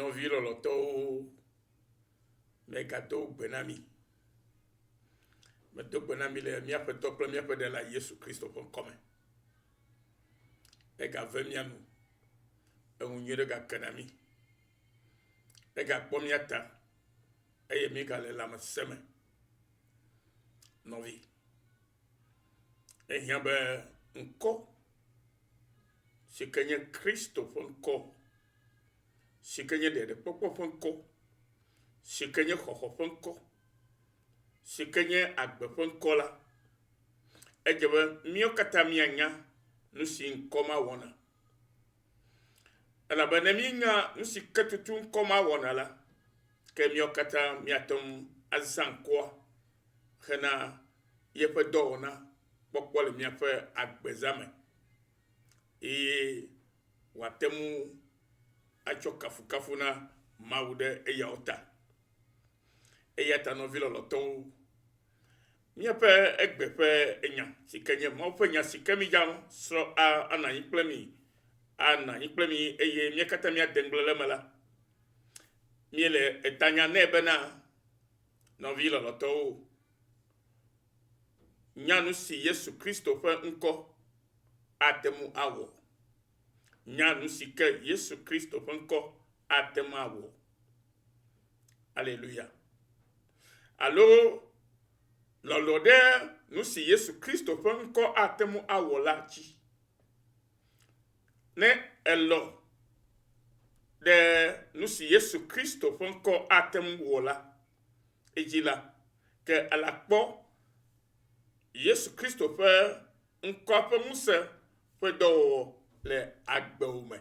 nɔvi lɔlɔtɔwo megado gbenami medo gbenami le míaƒe tɔ kple míaƒe ɖela Yesu Kristo ƒe ŋkɔme egave mía nu eŋu nyui ɖe gake na mí egakpɔ mía ta eye mí gale lãmesẽ me nɔvi ehiã be ŋkɔ si ke nye Kristo ƒe ŋkɔ si ke nye ɖeɖekpɔkpɔ ƒe ŋkɔ si ke nye xɔxɔ ƒe ŋkɔ si ke nye agbe ƒe ŋkɔ la edze be míawo katã míanya nu si ŋkɔ ma wɔna elabena míenya nu si ke tutu ŋkɔ ma wɔna la ke míawo katã míate ŋu azã ŋkɔa hena yeƒe dɔwɔna kpɔkpɔ le míaƒe agbeza me eye wòate ŋu atsɔ kafukafu na Mawu ɖe eyawo ta. Eya ta nɔvi lɔlɔtɔwo míaƒe egbe ƒe enya si ke nye Mawu ƒe nya si ke mí dza srɔ̃ anɔ anyi kple mi eye mía katã míade ŋgble le me la míele etanya nɛ bena nɔvi lɔlɔtɔwo nya nu si Yesu Kristo ƒe ŋkɔ ate ŋu awɔ nya nu si ke Yesu Kristo ƒe ŋkɔ ate ŋu awɔ. Alléluia. Alo lɔlɔ ɖe nu si Yesu Kristo ƒe ŋkɔ ate ŋu awɔ la dzi. Ne elɔ ɖe nu si Yesu Kristo ƒe ŋkɔ ate ŋu wɔ la edzi la ke elakpɔ Yesu Kristo ƒe ŋkɔ ƒe ŋusẽ ƒe dɔwɔwɔ le agbewo me.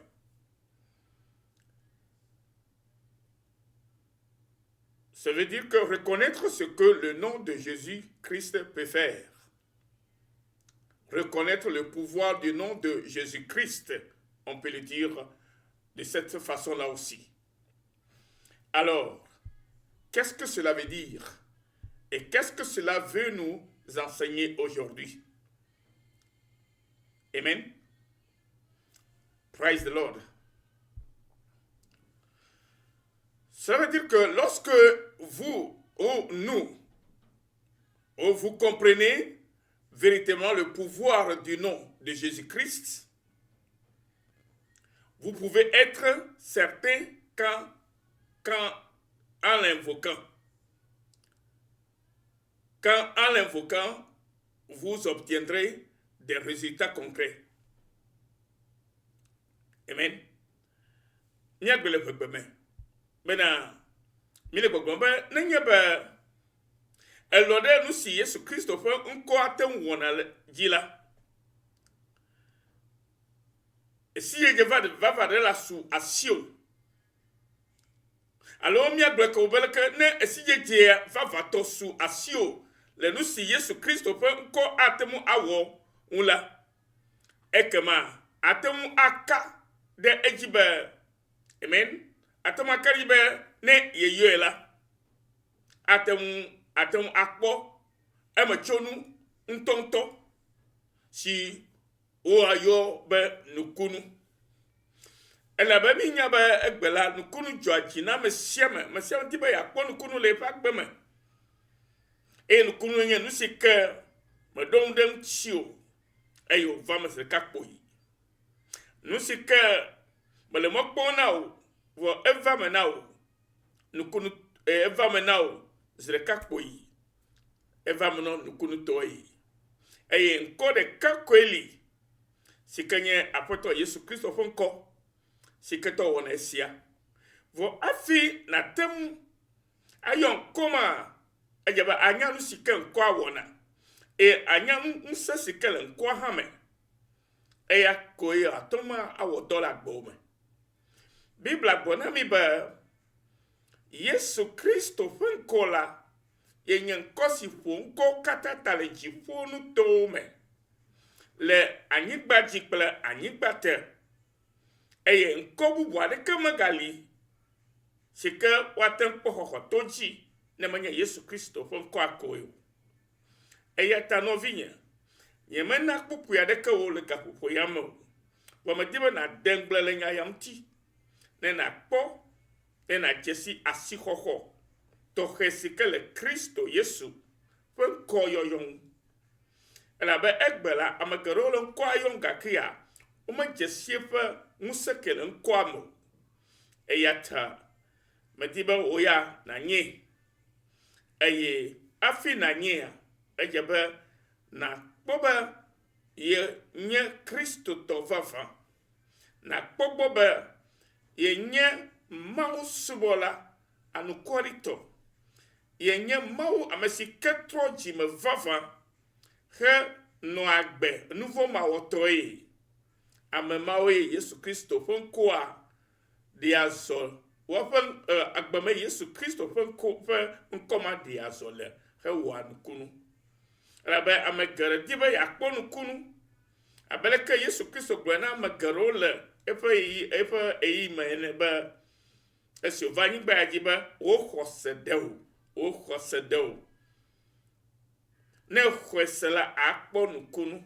Ça veut dire que reconnaître ce que le nom de Jésus-Christ peut faire. Reconnaître le pouvoir du nom de Jésus-Christ, on peut le dire de cette façon-là aussi. Alors, qu'est-ce que cela veut dire? Et qu'est-ce que cela veut nous enseigner aujourd'hui? Amen. Praise the Lord. Cela veut dire que lorsque vous ou vous comprenez véritablement le pouvoir du nom de Jésus-Christ, vous pouvez être certain en l'invoquant, vous obtiendrez des résultats concrets. Amen. Maintenant, mile gbogbo be nenye be elɔ ɖe nu si Yesu Kristo ƒe ŋkɔ ate ŋu wɔna le dzi la esi ye va ɖe la su asio alo míagblɔ ke wo be leke ne esi ye dze vavatɔ su asio le nu si Yesu Kristo ƒe ŋkɔ ate ŋu awɔ ŋu la ekema ate ŋu aka ɖe edzi be amen. Ate ŋu aka ɖi be ne yeyɔe la ate ŋu akpɔ eme tso nu ŋutɔŋutɔ si woayɔ be nukunu. Elabe mi nya be egbe la nukunu dzɔa dzi na me sia me di be yeakpɔ nukunu le eƒe agbe me. Eye nukunu nye nu si ke meɖo ŋu ɖe ŋuti o eye wòva me zi ɖeka kpoyi. Nu si ke mele mɔ kpɔm na o vɔ eva me na o nukunu eva me na o zi ɖeka kpoyi eva me nɔ nukunu tɔ yi eye ŋkɔ ɖeka koe li si ke nye Aƒetɔ Yesu Kristo ƒe ŋkɔ si ke tɔ wɔna esia vɔ hafi nate ŋu ayɔ ŋkɔ ma edze be anya nu si ke ŋkɔa wɔna eye anya ŋusẽ si ke le ŋkɔa hã me eya koe ate ŋu awɔ dɔ le agbewo me. Bibla gblɔ na mi be Yesu Kristo ƒe ŋkɔ la yenye ŋkɔ si ƒo ŋkɔwo katã ta le dziƒo nutowo me le anyigba dzi kple anyigba te eye ŋkɔ bubu aɖeke megali si ke woate ŋu kpɔ xɔxɔto dzi ne menye Yesu Kristo ƒe ŋkɔa koe o. Eya ta nɔvinye nyemena kpukpui aɖeke wo le gaƒoƒo ya me o vɔ medi be nade ŋgble le nya ya ŋuti ne nakpɔ ena jesi asixɔxɔ tɔxɛ si ke le Kristo Yesu ƒe ŋkɔ yɔyɔ elabe egbe la ame geɖewo le ŋkɔa yɔm gake ya womedze sie ƒe ŋusẽ ke le ŋkɔa me o. Eya ta medi be wo ya nanye eye afi nanyea edze be nakpɔ be ye nye kristotɔ vava nakpɔ gbɔ be ye nye Mawu subɔla anukwaritɔ ye nye Mawu ame si ke trɔ dzime vava he nɔ agbe nuvɔmawɔtɔe ame mawo ye Yesu Kristo ƒe ŋkɔa ɖi azɔ woƒe agbeme Yesu Kristo ƒe ŋkɔma ɖi azɔ le hewɔa nukunu elabe ame geɖe di be yeakpɔ nukunu abe leke Yesu Kristo gblɔ na ame geɖewo le eƒe eyi me ene be esi wòva anyigba ya dzi be woxɔ se ɖe o ne xɔe se la akpɔ nukunu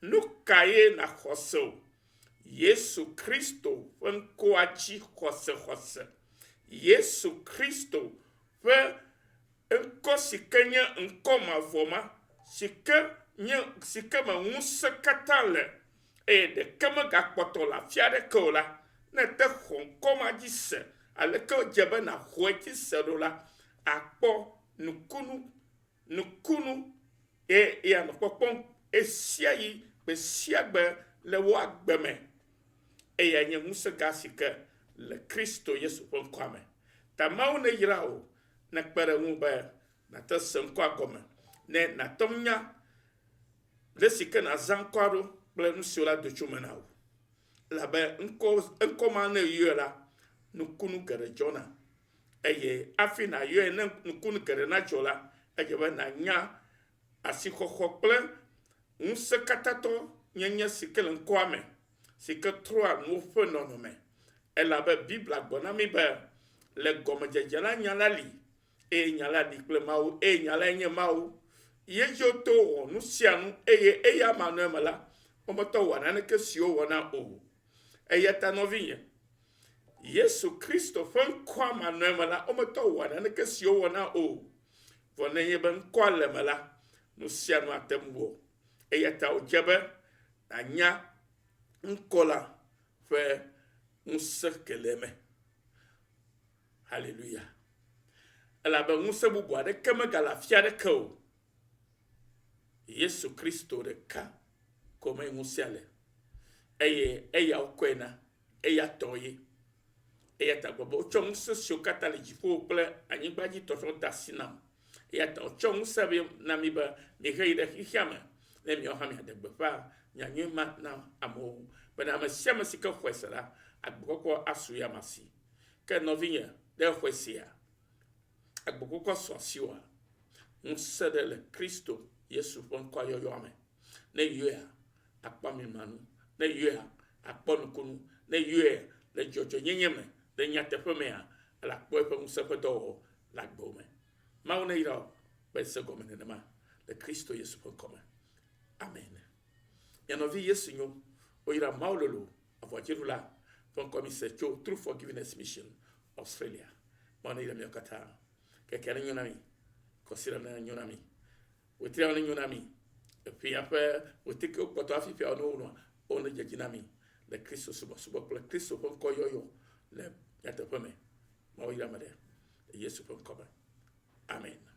nu ka ye naxɔ se o Yesu Kristo ƒe ŋkɔa dzi xɔse Yesu Kristo ƒe ŋkɔ si ke nye ŋkɔ mavɔ ma si ke me ŋusẽ katã le eye ɖeke megakpɔtɔ le afi aɖeke o la ne te xɔ ŋkɔ ma dzi se aleke dze be naxɔe dzi se ɖo la akpɔ nukunu ye anɔ kpɔkpɔm esia yi gbe sia gbe le wo agbe me eye nye ŋusẽ gã si ke le Kristo Yesu ƒe ŋkɔa me ta Mawu ne yra o ne kpe ɖe ŋu be nate se ŋkɔa gɔme ne natɔm nya le si ke nazã ŋkɔa ɖo kple nu siwo la do tso me na o elabe ŋkɔ ma ne yɔe la nukunu geɖe dzɔna eye afi nayɔe ne nukunu geɖe nadzɔ la edze be nanya asixɔxɔ kple ŋusẽ katãtɔ nyenye si ke le ŋkɔa me si ke trɔa nuwo ƒe nɔnɔme elabe Biblia gblɔ na mi be le gɔmedzedze la nya la li eye nya la li kple Mawu eye nya la nye Mawu ye dzo to wɔ nu sia nu eye eya manɔe me la wometɔ wɔ naneke siwo wɔna o eya ta nɔvinye Yesu Kristo ƒe ŋkɔa manɔe me la wometɔ wɔ naneke siwo wɔna o vɔ ne nye be ŋkɔa le me la nu sia nu ate ŋu wɔ eya ta wòdze be nanya ŋkɔ la ƒe ŋusẽ ke le me haleluya elabe ŋusẽ bubu aɖeke megale afi aɖeke o Yesu Kristo ɖeka ko me ŋusẽ le eye eya wokɔe na eya tɔ ye eya ta gbɔ be wotsɔ ŋusẽ siwo katã le dziƒo kple anyigba dzi tɔtrɔ da asi nam eya ta wotsɔ ŋusẽ be na mi be miheyi ɖe xixia me ne miawo hã miaɖe gbeƒã nyanyui ma na amewo bena ame sia ame si ke xɔe se la agbekɔkɔ asu ya masi ke nɔvinye ɖe xɔe sia agbekɔkɔ sɔ asiwoa ŋusẽ ɖe le Kristo Yesu ƒe ŋkɔa yɔyɔa me ne yɔea akpɔ amimanu ne yɔea akpɔ nukunu ne yɔea le dzɔdzɔnyenye me le nyateƒe mea ele akpɔ eƒe ŋusẽ ƒe dɔwɔwɔ le agbewo me Mawu ne yra o be se gɔme nenema le Kristo Yesu ƒe ŋkɔ me amen. Mia nɔvi Yesu nyo woyra Mawu lolo avɔdziɖula ƒe ŋkɔ mi se tso True Forgiveness Mission Australia Mawu ne yra miawo katã keke ne nyo na mi kɔsiɖa ne nyo na mi wetria ne nyo na mi eƒea ƒe woteke wokpɔtɔ afi ƒea ne wonɔa wone dzedzi na mi le Kristo subɔsubɔ kple Kristo ƒe ŋkɔ yɔyɔ le nyateƒe me Mawu yra me ɖe Yesu ƒe ŋkɔ me amen.